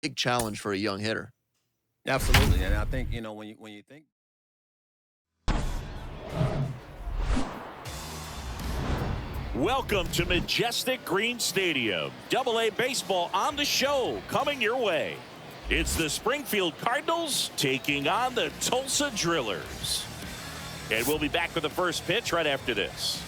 big challenge for a young hitter. Absolutely, and I think, when you think. Welcome to Majestic Green Stadium. AA baseball on the show coming your way. It's the Springfield Cardinals taking on the Tulsa Drillers. And we'll be back with the first pitch right after this.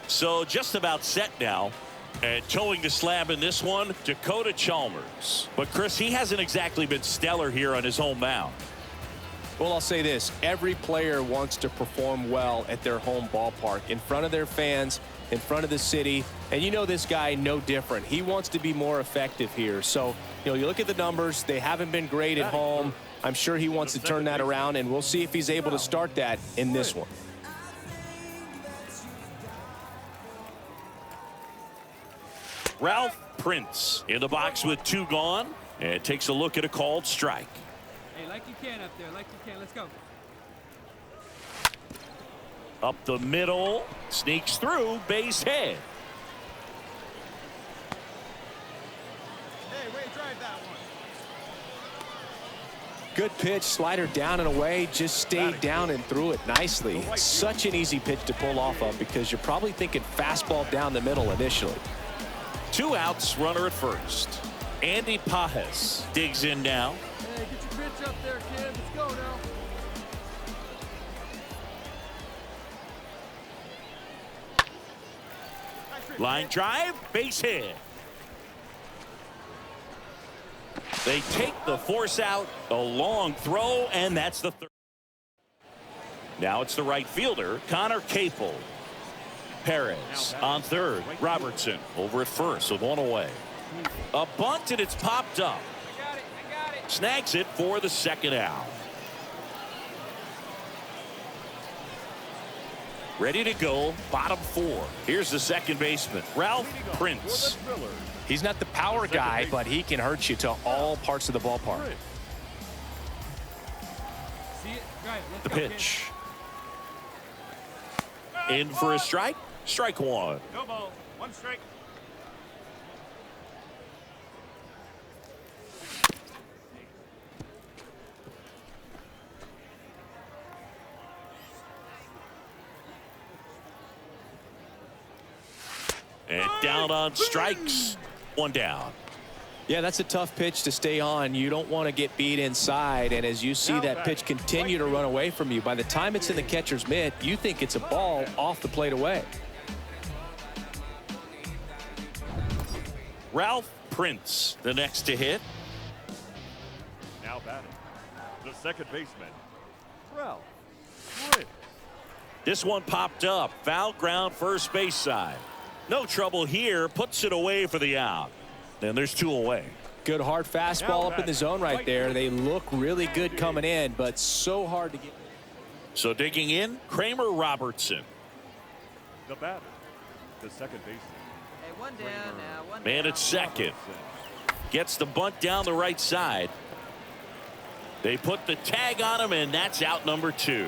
So just about set now. And towing the slab in this one, Dakota Chalmers. But Chris, he hasn't exactly been stellar here on his home mound. Well, I'll say this. Every player wants to perform well at their home ballpark, in front of their fans, in front of the city. And you know this guy no different. He wants to be more effective here. So, you look at the numbers. They haven't been great at home. I'm sure he wants to turn that around, and we'll see if he's able to start that in this one. Ralph Prince in the box with 2 gone, and takes a look at a called strike. Hey, like you can up there, like you can. Let's go. Up the middle, sneaks through, base hit. Hey, way to drive that one. Good pitch, slider down and away, just stayed down and threw it nicely. Such an easy pitch to pull off of because you're probably thinking fastball down the middle initially. 2 outs, runner at first. Andy Pajes digs in now. Hey, get your pitch up there, kid. Let's go now. Line drive, base hit. They take the force out, a long throw, and that's the third. Now it's the right fielder, Connor Capel. Perez on third. Robertson over at first with 1 away. A bunt, and it's popped up. I got it. Snags it for the second out. Ready to go, bottom 4. Here's the second baseman, Ralph Prince. He's not the power guy, but he can hurt you to all parts of the ballpark. See it? Right. Let's The go, pitch. In for a strike. Strike 1. No ball. 1 strike. And down on strikes. 1 down. Yeah, that's a tough pitch to stay on. You don't want to get beat inside, and as you see that pitch continue to run away from you, by the time it's in the catcher's mitt, you think it's a ball off the plate away. Ralph Prince, the next to hit. Now batting, the second baseman, Ralph Prince. This one popped up. Foul ground, first base side. No trouble here. Puts it away for the out. And there's 2 away. Good hard fastball up in the zone right there. They look really good coming in, but so hard to get. So digging in, Kramer Robertson. The batter, the second baseman. Hey, 1 down now. 1 Man down. at second. Gets the bunt down the right side. They put the tag on him, and that's out number 2.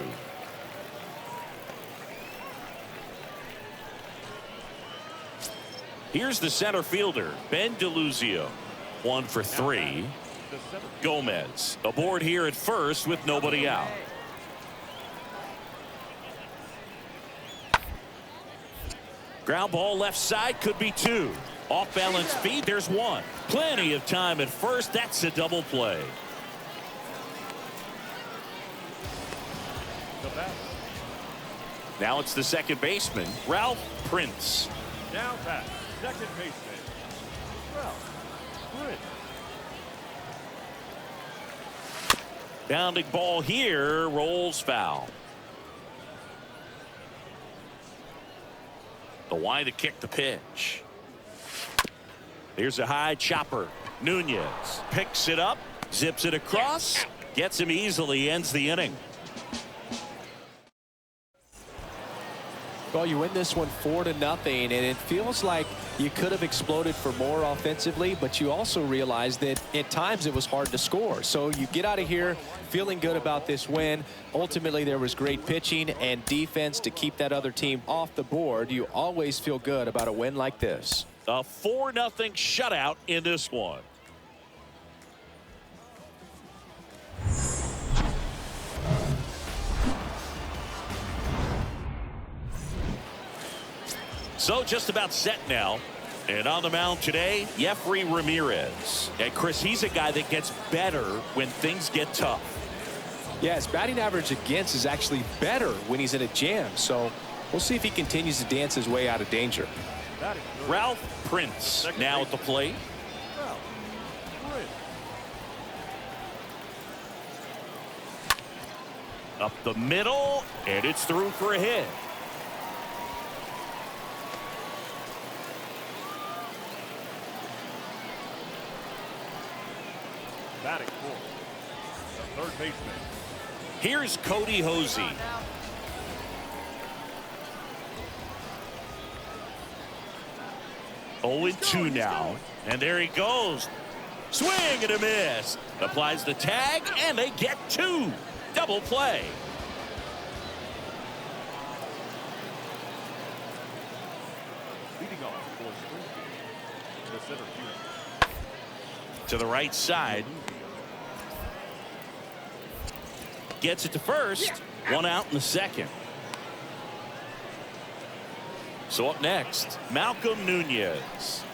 Here's the center fielder, Ben DeLuzio. 1 for 3. Gomez aboard here at first with nobody out. Ground ball left side, could be 2. Off balance feed, there's 1. Plenty of time at first. That's a double play. Now it's the second baseman, Ralph Prince. Now back, second baseman, Ralph Prince. Bounding ball here, rolls foul. The wide to kick the pitch. Here's a high chopper. Nunez picks it up, zips it across, gets him easily, ends the inning. Well, you win this one 4-0, and it feels like you could have exploded for more offensively, but you also realize that at times it was hard to score. So you get out of here feeling good about this win. Ultimately, there was great pitching and defense to keep that other team off the board. You always feel good about a win like this. A 4-0 shutout in this one. So just about set now. And on the mound today, Yefry Ramirez. And Chris, he's a guy that gets better when things get tough. Yeah, his batting average against is actually better when he's in a jam. So we'll see if he continues to dance his way out of danger. Ralph Prince now at the plate. Up the middle, and it's through for a hit. Batting fourth, the third baseman. Here's Cody Hosey. Oh, 0-2 now. And there he goes. Swing and a miss. Applies the tag, and they get two. Double play. Leading off for Springfield, the center field. To the right side. Gets it to first. One out in the second. So up next, Malcolm Nunez.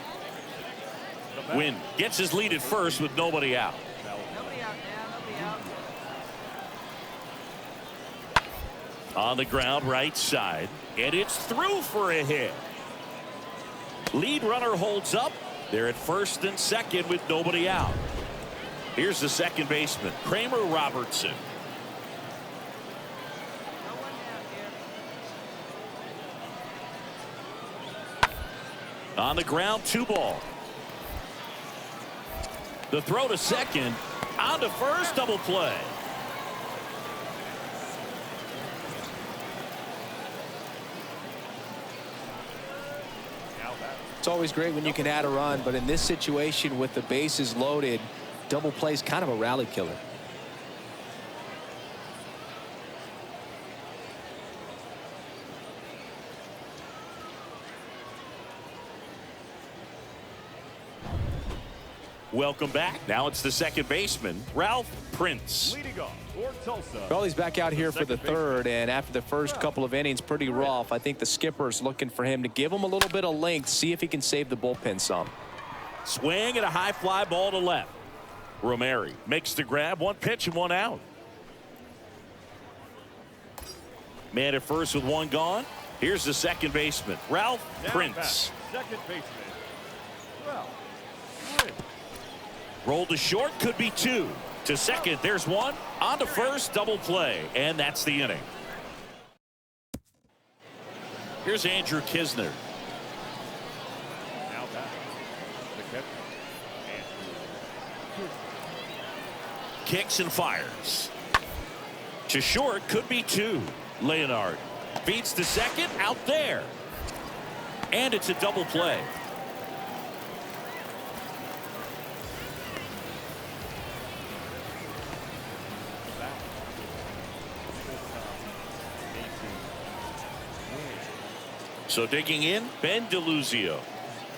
Wynn gets his lead at first with nobody out. Nobody out now. Nobody out. On the ground right side. And it's through for a hit. Lead runner holds up. They're at first and second with nobody out. Here's the second baseman, Kramer Robertson. No one out here. On the ground, 2 ball. The throw to second. On to first, double play. It's always great when you can add a run, but in this situation with the bases loaded, double play is kind of a rally killer. Welcome back. Now it's the second baseman, Ralph Prince. Leading off for Tulsa. Well, he's back out here for the third, and after the first couple of innings, pretty rough. I think the skipper's looking for him to give him a little bit of length, see if he can save the bullpen some. Swing and a high fly ball to left. Romeri makes the grab, 1 pitch and 1 out. Man at first with 1 gone. Here's the second baseman, Ralph Prince. Second baseman, Ralph Prince. Rolled to short, could be 2. To second, there's 1. On to first, double play, and that's the inning. Here's Andrew Kisner. Now back, the catcher, Andrew. Kicks and fires. To short, could be 2. Leonard feeds to second, out there. And it's a double play. So digging in, Ben DeLuzio.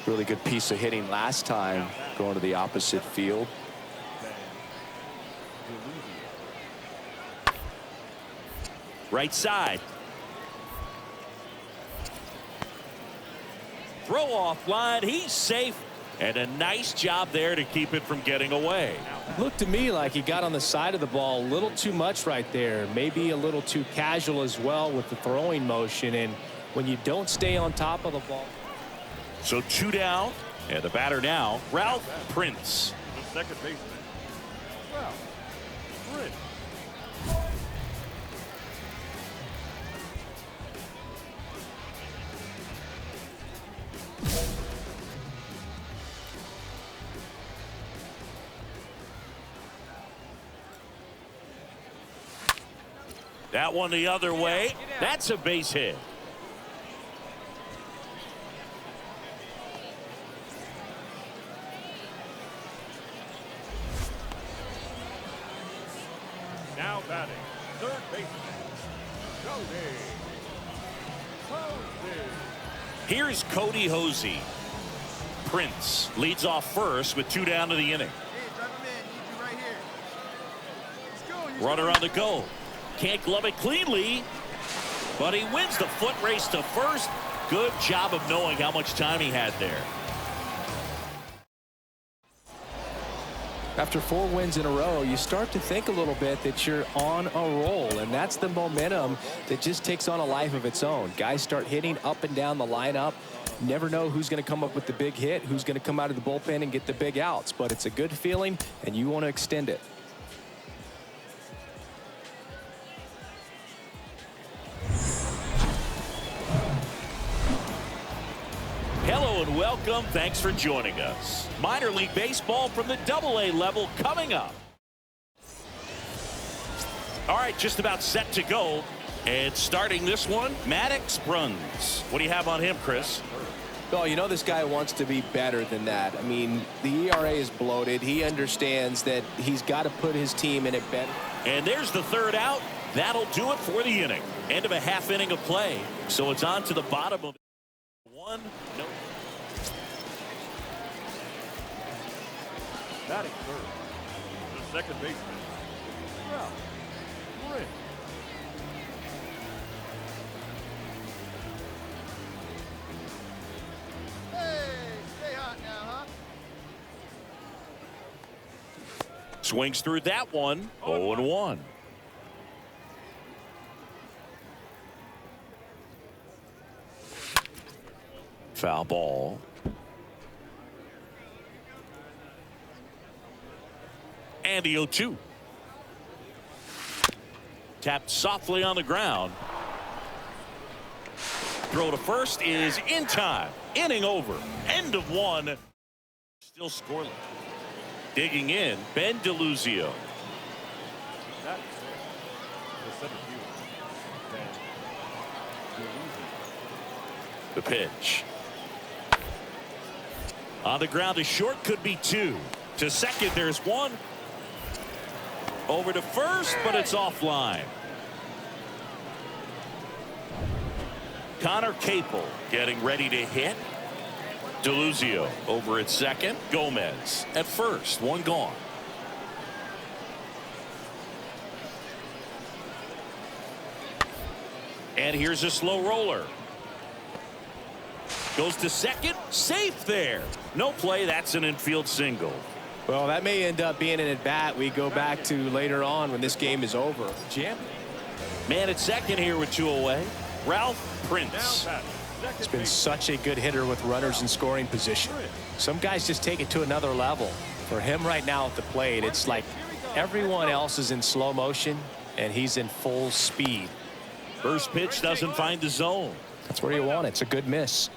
Really good piece of hitting last time, going to the opposite field. Right side. Throw off line. He's safe. And a nice job there to keep it from getting away. Looked to me like he got on the side of the ball a little too much right there. Maybe a little too casual as well with the throwing motion. And when you don't stay on top of the ball. So 2 down. And the batter now, Ralph Prince. The second baseman, Ralph Prince. That one the other way. That's a base hit. batting, third baseman, Cody Posey. Here's Cody Posey. Prince leads off first with 2 down to the inning. Hey, drive him in. Need you right here. Let's go. Runner on the go. Can't glove it cleanly, but he wins the foot race to first. Good job of knowing how much time he had there. After 4 wins in a row, you start to think a little bit that you're on a roll, and that's the momentum that just takes on a life of its own. Guys start hitting up and down the lineup. Never know who's going to come up with the big hit, who's going to come out of the bullpen and get the big outs, but it's a good feeling, and you want to extend it. Hello and welcome. Thanks for joining us. Minor League Baseball from the AA level coming up. All right, just about set to go. And starting this one, Maddox Bruns. What do you have on him, Chris? Well, you know this guy wants to be better than that. I mean, the ERA is bloated. He understands that he's got to put his team in it better. And there's the third out. That'll do it for the inning. End of a half inning of play. So it's on to the bottom of 1. No. Batting third, the second baseman, Ralph Prince. Hey, stay hot now, huh? Swings through that one. 0-1. Foul ball. And the 0-2. Tapped softly on the ground. Throw to first is in time. Inning over. End of 1. Still scoreless. Digging in, Ben DeLuzio. That's the center fielder, Ben DeLuzio. The pitch. On the ground to short, could be 2. To second, there's 1. Over to first, but it's offline. Connor Capel getting ready to hit. DeLuzio over at second. Gomez at first. 1 gone. And here's a slow roller. Goes to second. Safe there. No play. That's an infield single. Well, that may end up being an at-bat we go back to later on when this game is over. Jam. Man at second here with 2 away. Ralph Prince. It's been such a good hitter with runners in scoring position. Some guys just take it to another level. For him right now at the plate, it's like everyone else is in slow motion and he's in full speed. First pitch doesn't find the zone. That's where you want it. It's a good miss.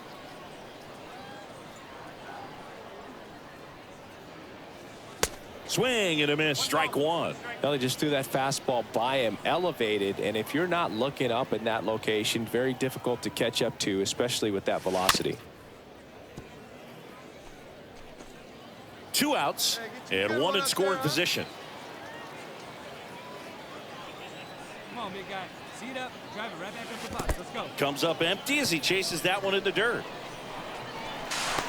Swing and a miss. Strike 1. Well, they just threw that fastball by him, elevated, and if you're not looking up in that location, very difficult to catch up to, especially with that velocity. 2 outs and 1 in scoring position. Come on, big guy. Seat up. Drive it right back up the box. Let's go. Comes up empty as he chases that one in the dirt.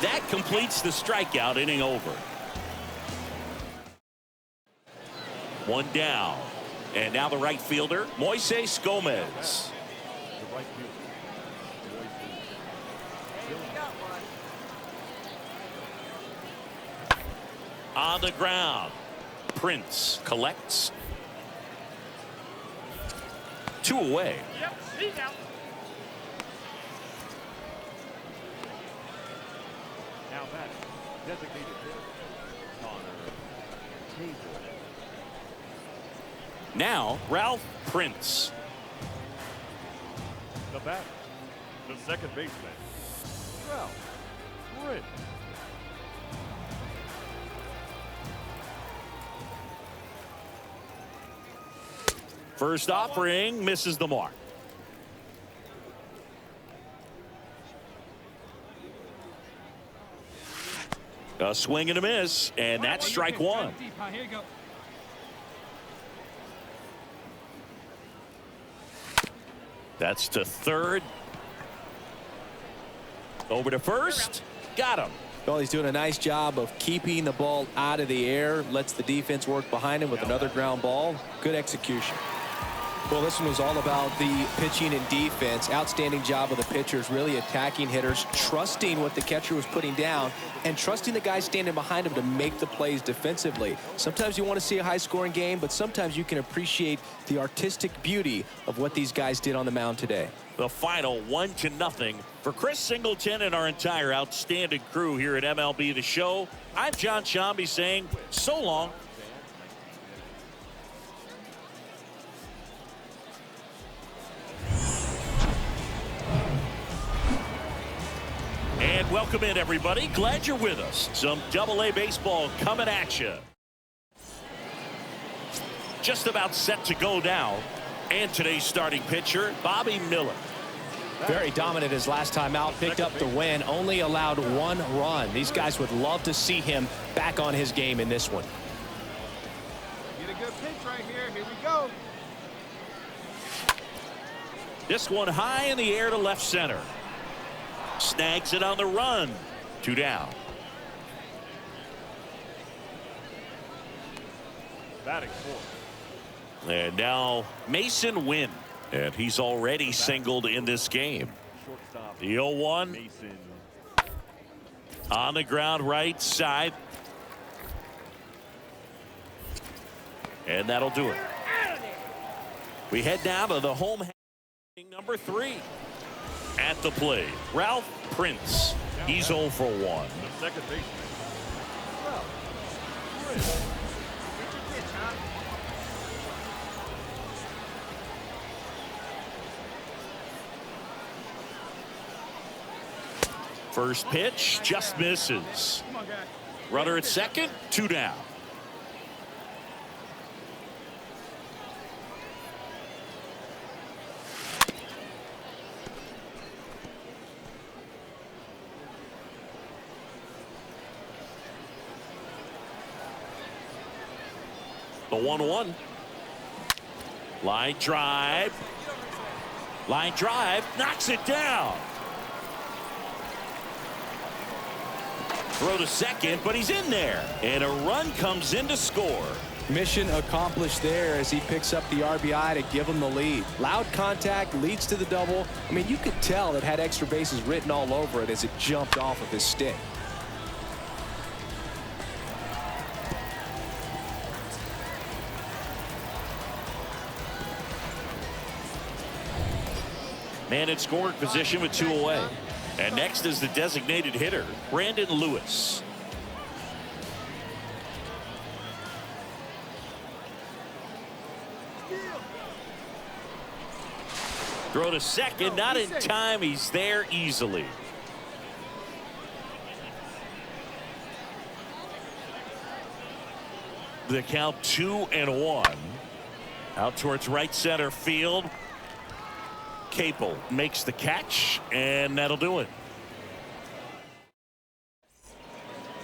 That completes the strikeout. Inning over. 1 down. And now the right fielder, Moises Gomez. The right fielder, Hey, we got one. On the ground. Prince collects. 2 away. Yep, he's out. now batting, designated hitter, Connor Capel. Now Ralph Prince. The batter, the second baseman, Ralph Prince. First offering misses the mark. A swing and a miss, and that's strike 1. Here you go. That's to third. Over to first. Got him. Well, he's doing a nice job of keeping the ball out of the air. Lets the defense work behind him with another ground ball. Good execution. Well, this one was all about the pitching and defense. Outstanding job of the pitchers, really attacking hitters, trusting what the catcher was putting down, and trusting the guys standing behind him to make the plays defensively. Sometimes you want to see a high-scoring game, but sometimes you can appreciate the artistic beauty of what these guys did on the mound today. The final 1-0 for Chris Singleton and our entire outstanding crew here at MLB The Show. I'm John Shambi saying so long. And welcome in, everybody. Glad you're with us. Some AA baseball coming at you. Just about set to go now. And today's starting pitcher, Bobby Miller. Very dominant his last time out. Picked up the win. Only allowed 1 run. These guys would love to see him back on his game in this one. Get a good pitch right here. Here we go. This one high in the air to left center. Snags it on the run. 2 down. Batting fourth. And now Mason Wynn. And he's already singled in this game. Shortstop. The 0-1 Mason. on the ground right side. And that'll do it. We head down to the home number 3. At the plate, Ralph Prince. He's 0 for 1. The second baseman. Ralph Prince. First pitch just misses. Come on, guy. Runner at second, 2 down. The 1-1. Line drive. Line drive. Knocks it down. Throw to second, but he's in there. And a run comes in to score. Mission accomplished there as he picks up the RBI to give him the lead. Loud contact leads to the double. I mean, you could tell it had extra bases written all over it as it jumped off of his stick. Man in scoring position with 2 away. And next is the designated hitter, Brandon Lewis. Throw to second, not in time. He's there easily. The count 2-1. Out towards right center field. Capel makes the catch, and that'll do it.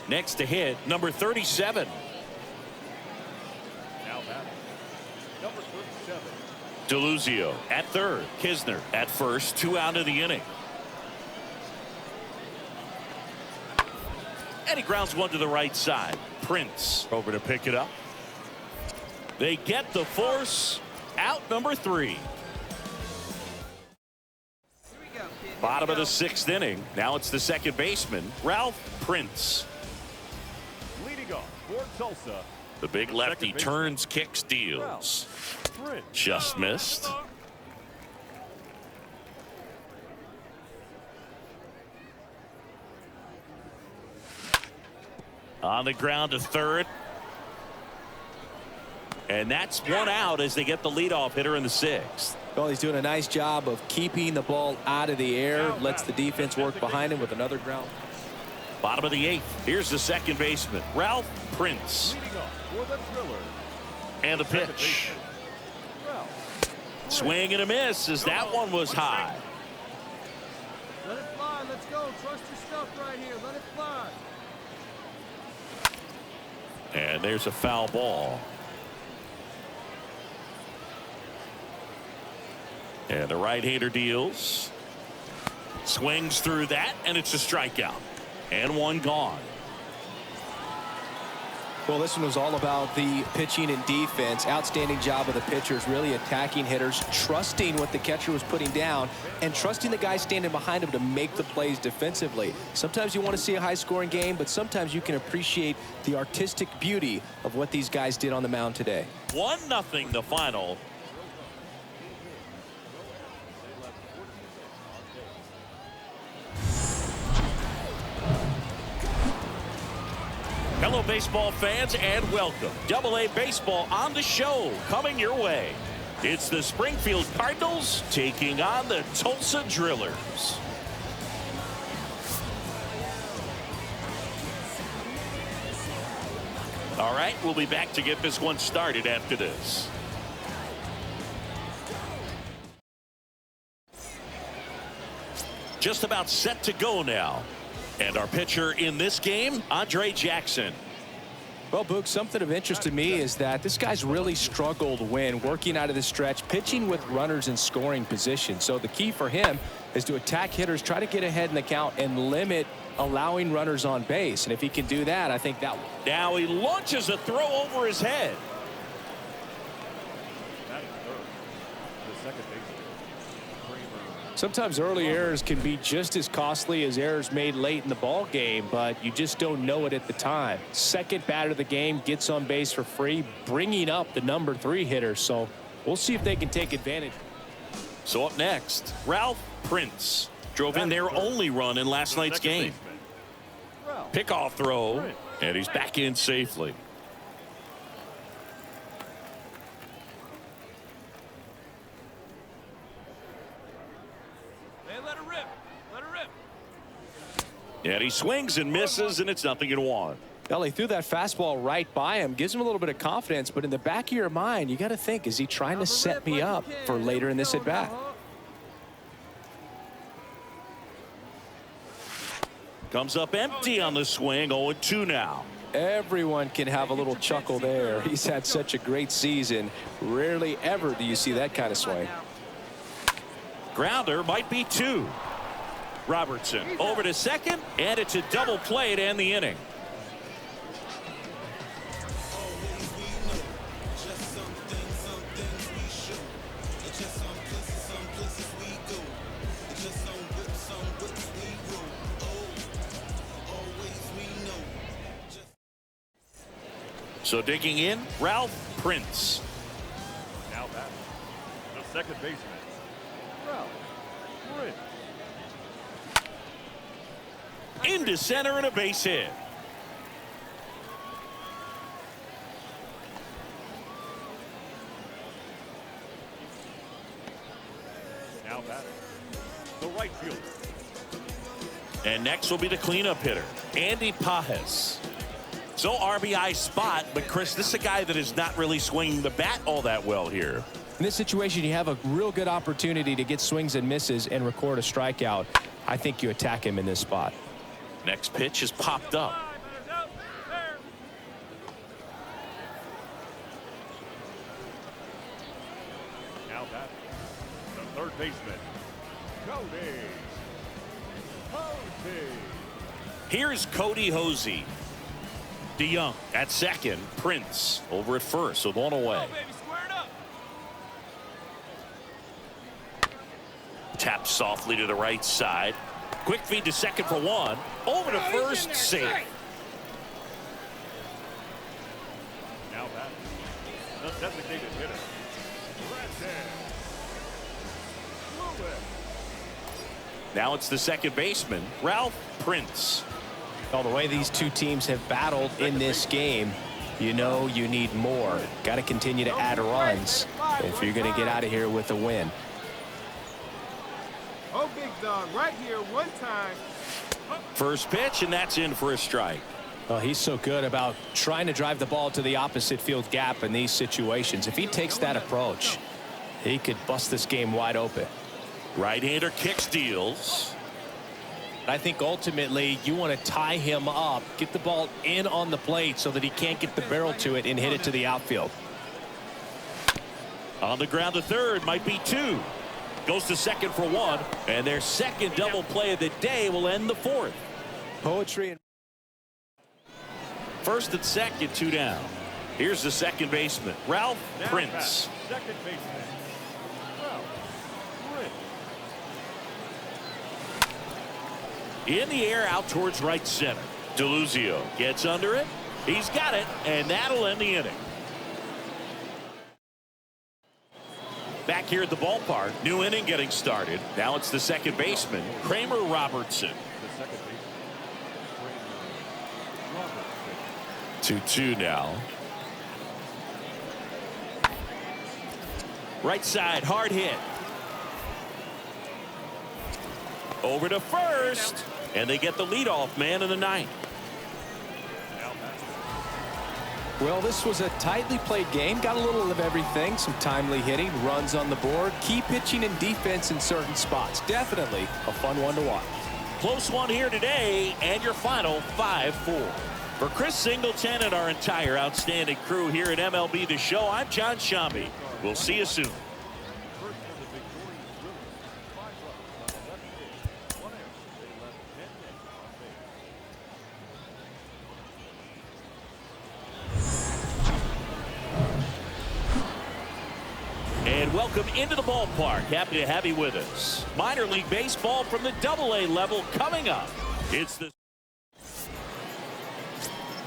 Next to hit, number 37. Now batting. Number 37. DeLuzio at third. Kisner at first. 2 out of the inning. And he grounds one to the right side. Prince over to pick it up. They get the force out, number 3. Bottom of the 6th inning. Now it's the second baseman, Ralph Prince. Leading off for Tulsa. The big lefty turns, kicks, deals. Prince. Just missed. On the ground to third. And that's 1 out as they get the leadoff hitter in the 6th. Well, he's doing a nice job of keeping the ball out of the air. Lets the defense work behind him with another ground. Bottom of the 8th. Here's the second baseman, Ralph Prince. Leading off for the Thriller. And the pitch. Swing and a miss as that one was high. Let it fly. Let's go. Trust your stuff right here. Let it fly. And there's a foul ball. And the right-hander deals. Swings through that, and it's a strikeout. And one gone. Well, this one was all about the pitching and defense. Outstanding job of the pitchers, really attacking hitters, trusting what the catcher was putting down, and trusting the guy standing behind him to make the plays defensively. Sometimes you want to see a high-scoring game, but sometimes you can appreciate the artistic beauty of what these guys did on the mound today. 1-0 the final. Hello, baseball fans, and welcome. Double-A Baseball on the show, coming your way. It's the Springfield Cardinals taking on the Tulsa Drillers. All right, we'll be back to get this one started after this. Just about set to go now. And our pitcher in this game, Andre Jackson. Well, Boog, something of interest to me is that this guy's really struggled when working out of the stretch, pitching with runners in scoring position. So the key for him is to attack hitters, try to get ahead in the count, and limit allowing runners on base. And if he can do that, I think that. Now he launches a throw over his head. That is third. The second baseman. Sometimes early errors can be just as costly as errors made late in the ball game, but you just don't know it at the time. Second batter of the game gets on base for free, bringing up the number 3 hitter. So we'll see if they can take advantage. So up next, Ralph Prince drove in their only run in last night's game. Pickoff throw, and he's back in safely. And he swings and misses, and it's 0-1. Well, he threw that fastball right by him, gives him a little bit of confidence, but in the back of your mind, you got to think, is he trying to set me up for later in this at bat? Comes up empty on the swing, 0-2 now. Everyone can have a little chuckle there. He's had such a great season. Rarely ever do you see that kind of swing. Grounder might be 2. Robertson over to second, and it's a double play to end the inning. So digging in, Ralph Prince. Now batting, the second baseman, Ralph Prince. Into center and a base hit. Now batting, the right fielder. And next will be the cleanup hitter, Andy Pajes. So RBI spot, but Chris, this is a guy that is not really swinging the bat all that well here. In this situation, you have a real good opportunity to get swings and misses and record a strikeout. I think you attack him in this spot. Next pitch is popped up. Now batting, the third baseman, Cody. Here's Cody Hosey. DeYoung at second. Prince over at first with one away. Tap softly to the right side. Quick feed to second for one. Over to first, safe. Now batting, the designated hitter, Now it's the second baseman, Ralph Prince. Well, the way these two teams have battled in this game, you know you need more. Got to continue to add runs if you're going to get out of here with a win. Oh, big dog, right here, one time. First pitch, and that's in for a strike. Well, he's so good about trying to drive the ball to the opposite field gap in these situations. If he takes that approach, he could bust this game wide open. Right-hander kicks, deals. I think ultimately you want to tie him up, get the ball in on the plate so that he can't get the barrel to it and hit it to the outfield. On the ground to third, might be two. Goes to second for one, and their second double play of the day will end the fourth. Poetry. First and second, 2 down. Here's the second baseman, Ralph Prince. Second baseman, Ralph Prince. In the air, out towards right center. DeLuzio gets under it. He's got it, and that'll end the inning. Back here at the ballpark, new inning getting started. Now it's the second baseman, Kramer Robertson. The second baseman, Kramer Robertson. 2-2 now. Right side, hard hit. Over to first, and they get the leadoff man in the ninth. Well, this was a tightly played game. Got a little of everything. Some timely hitting, runs on the board, key pitching and defense in certain spots. Definitely a fun one to watch. Close one here today, and your final 5-4. For Chris Singleton and our entire outstanding crew here at MLB The Show, I'm John Shambi. We'll see you soon. And welcome into the ballpark. Happy to have you with us. Minor League Baseball from the AA level coming up. It's the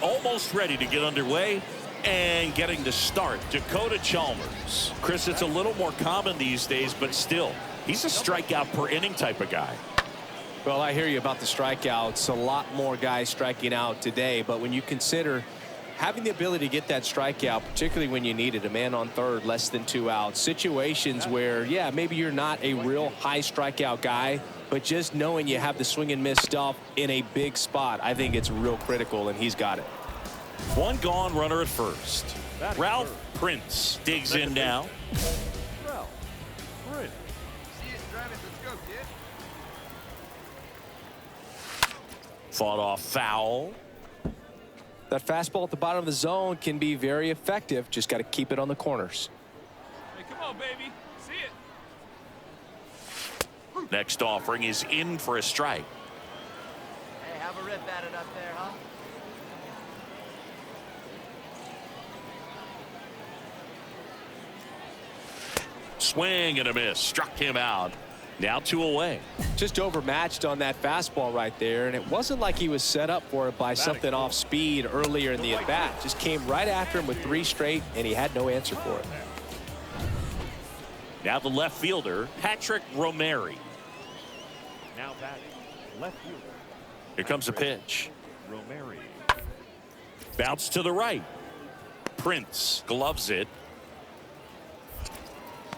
almost ready to get underway and getting to start. Dakota Chalmers. Chris, it's a little more common these days, but still, he's a strikeout per inning type of guy. Well, I hear you about the strikeouts. A lot more guys striking out today, but when you consider having the ability to get that strikeout, particularly when you need it, a man on third, less than 2 outs, situations where, yeah, maybe you're not a real high strikeout guy, but just knowing you have the swing and miss stuff in a big spot, I think it's real critical, and he's got it. One gone, runner at first. Ralph Prince digs in now. Ralph Prince. Fought off foul. That fastball at the bottom of the zone can be very effective. Just got to keep it on the corners. Hey, come on, baby. See it. Next offering is in for a strike. Hey, have a rip at it up there, huh? Swing and a miss. Struck him out. Now 2 away. Just overmatched on that fastball right there, and it wasn't like he was set up for it by something off speed earlier in the at-bat. Just came right after him with 3 straight, and he had no answer for it. Now the left fielder, Patrick Romeri. Now batting, left fielder. Here comes a pitch. Romeri. Bounce to the right. Prince gloves it.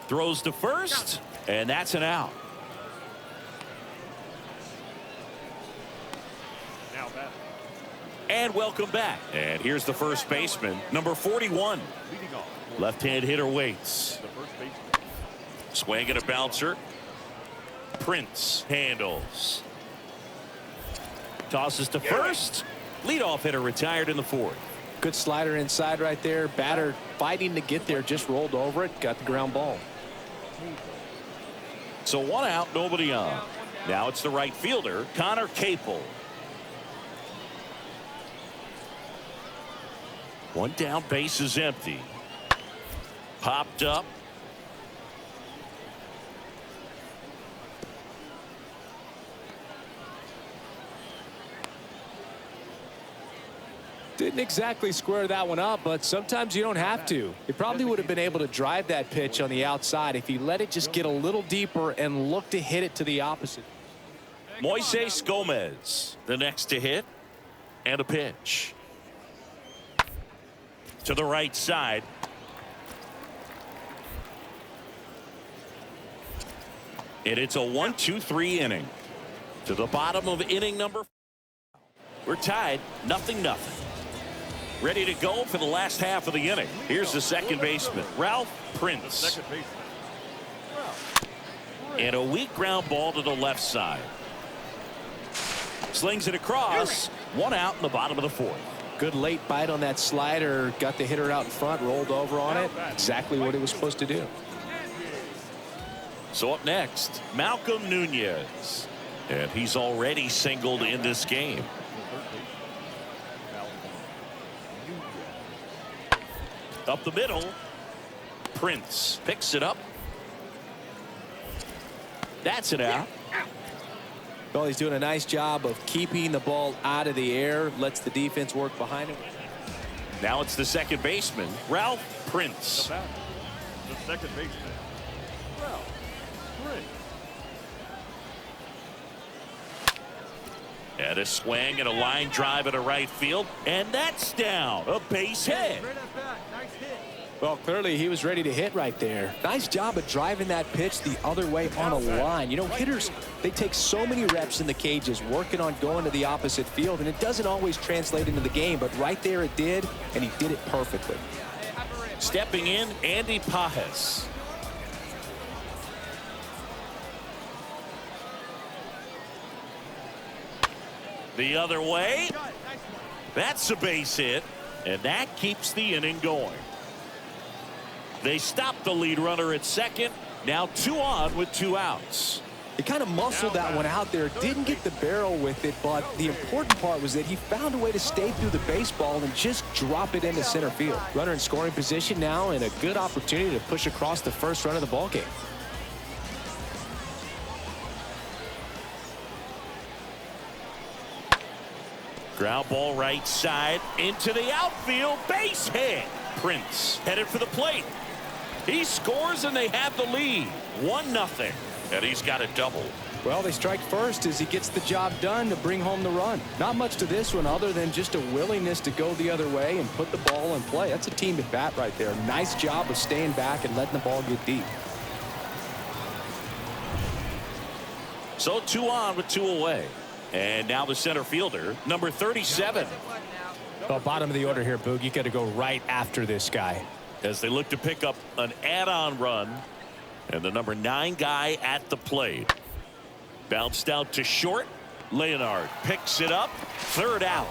Throws to first, and that's an out. Now batting. And welcome back. And here's the first baseman, number 41. Leading off. Left-hand hitter waits. The first baseman. Swing and a bouncer. Prince handles. Tosses to first. Leadoff hitter retired in the 4th. Good slider inside right there. Batter fighting to get there, just rolled over it, got the ground ball. So 1 out, nobody on. Now it's the right fielder, Connor Capel. 1 down, base is empty. Popped up. Didn't exactly square that one up, but sometimes you don't have to. He probably would have been able to drive that pitch on the outside if he let it just get a little deeper and look to hit it to the opposite. Moises Gomez, the next to hit, and a pitch. To the right side. And it's a 1-2-3 inning. To the bottom of inning number 4. We're tied, 0-0. Ready to go for the last half of the inning. Here's the second baseman, Ralph Prince. Second baseman. Ralph Prince. And a weak ground ball to the left side. Slings it across. 1 out in the bottom of the 4th. Good late bite on that slider. Got the hitter out in front, rolled over on it. Exactly what he was supposed to do. So up next, Malcolm Nunez. And he's already singled in this game. Up the middle. Prince picks it up. That's an out. Well, he's doing a nice job of keeping the ball out of the air. Lets the defense work behind him. Now it's the second baseman, Ralph Prince. The second baseman, Ralph Prince. And a swing and a line drive into right field. And that's down. A base hit. Right at bat. Nice hit. Well, clearly he was ready to hit right there. Nice job of driving that pitch the other way on a line. You know, hitters, they take so many reps in the cages working on going to the opposite field, and it doesn't always translate into the game, but right there it did, and he did it perfectly. Stepping in, Andy Pajes. The other way. That's a base hit, and that keeps the inning going. They stop the lead runner at second. Now 2 on with 2 outs. He kind of muscled that one out there. Didn't get the barrel with it, but the important part was that he found a way to stay through the baseball and just drop it into center field. Runner in scoring position now, and a good opportunity to push across the first run of the ball game. Ground ball right side into the outfield. Base hit. Prince headed for the plate. He scores and they have the lead. 1-0. And he's got a double. Well, they strike first as he gets the job done to bring home the run. Not much to this one other than just a willingness to go the other way and put the ball in play. That's a team at bat right there. Nice job of staying back and letting the ball get deep. So 2 on with 2 away. And now the center fielder, number 37. Well, bottom of the order here, Boog. You got to go right after this guy. As they look to pick up an add-on run. And the number 9 guy at the plate. Bounced out to short. Leonard picks it up. 3rd out.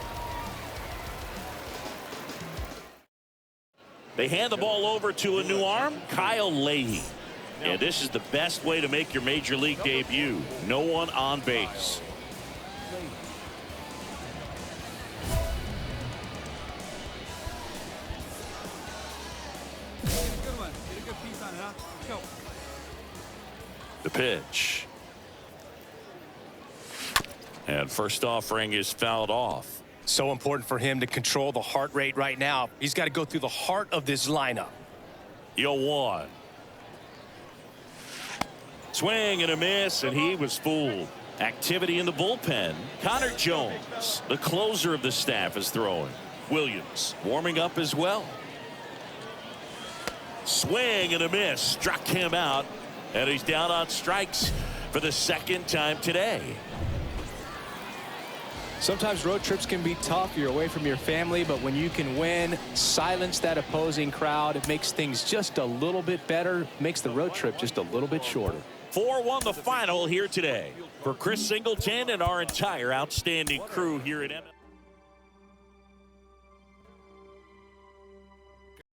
They hand the ball over to a new arm, Kyle Leahy. And this is the best way to make your major league debut. No one on base. Good one. Get a good piece on it, huh? Go. The pitch. And first offering is fouled off. So important for him to control the heart rate right now. He's got to go through the heart of this lineup. 0-1. Swing and a miss, and he was fooled. Activity in the bullpen. Connor Jones, the closer of the staff, is throwing. Williams warming up as well. Swing and a miss. Struck him out, and he's down on strikes for the 2nd time today. Sometimes road trips can be tough. You're away from your family, but when you can win, silence that opposing crowd, it makes things just a little bit better, makes the road trip just a little bit shorter. 4-1 the final here today. For Chris Singleton and our entire outstanding crew here at MLB.